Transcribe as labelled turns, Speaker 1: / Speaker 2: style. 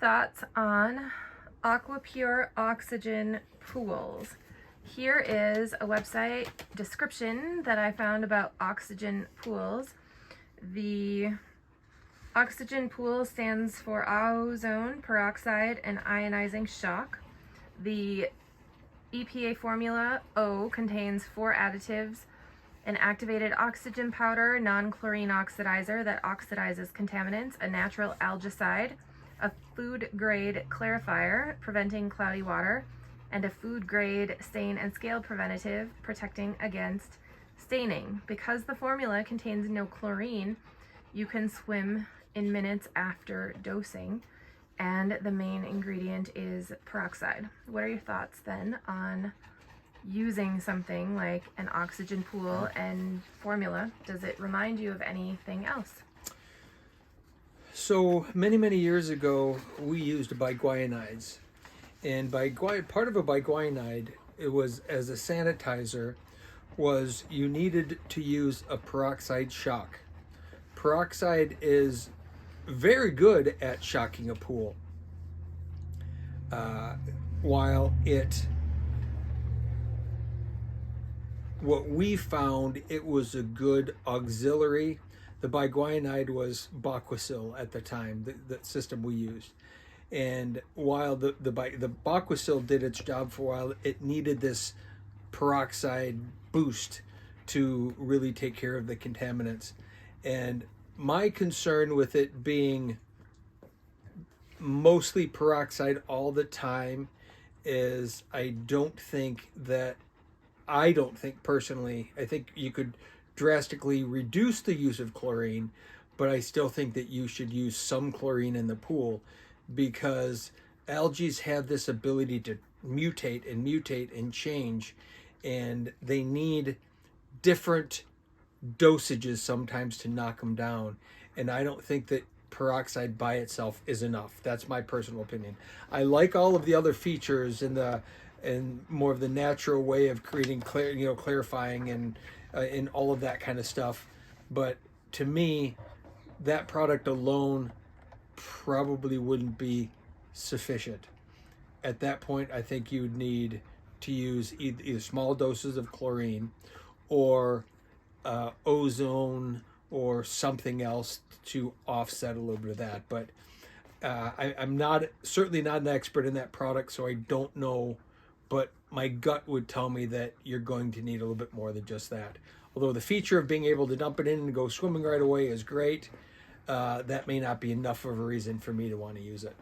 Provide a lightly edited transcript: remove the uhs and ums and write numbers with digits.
Speaker 1: thoughts on AquaPure oxygen pools. Here is a website description that I found about oxygen pools. The oxygen pool stands for ozone, peroxide, and ionizing shock. The EPA formula O contains 4 additives: an activated oxygen powder, non-chlorine oxidizer that oxidizes contaminants, a natural algicide, a food-grade clarifier preventing cloudy water, and a food-grade stain and scale preventative protecting against staining. Because the formula contains no chlorine, you can swim in minutes after dosing, and the main ingredient is peroxide. What are your thoughts then on using something like an oxygen pool and formula? Does it remind you of anything else?
Speaker 2: So many years ago, we used biguanides, and part of a biguanide, it was as a sanitizer, was you needed to use a peroxide shock. Peroxide is very good at shocking a pool. What we found, it was a good auxiliary. The biguanide was Baquacil at the time, the system we used. And while the Baquacil did its job for a while, it needed this peroxide boost to really take care of the contaminants. And my concern with it being mostly peroxide all the time is I don't think personally, I think you could drastically reduce the use of chlorine, but I still think that you should use some chlorine in the pool, because algae have this ability to mutate and change, and they need different dosages sometimes to knock them down. And I don't think that peroxide by itself is enough. That's my personal opinion. I like all of the other features and more of the natural way of creating clarifying and all of that kind of stuff, but to me, that product alone probably wouldn't be sufficient. At that point, I think you'd need to use either small doses of chlorine or ozone or something else to offset a little bit of that. But I'm certainly not an expert in that product, so I don't know. But my gut would tell me that you're going to need a little bit more than just that. Although the feature of being able to dump it in and go swimming right away is great, that may not be enough of a reason for me to want to use it.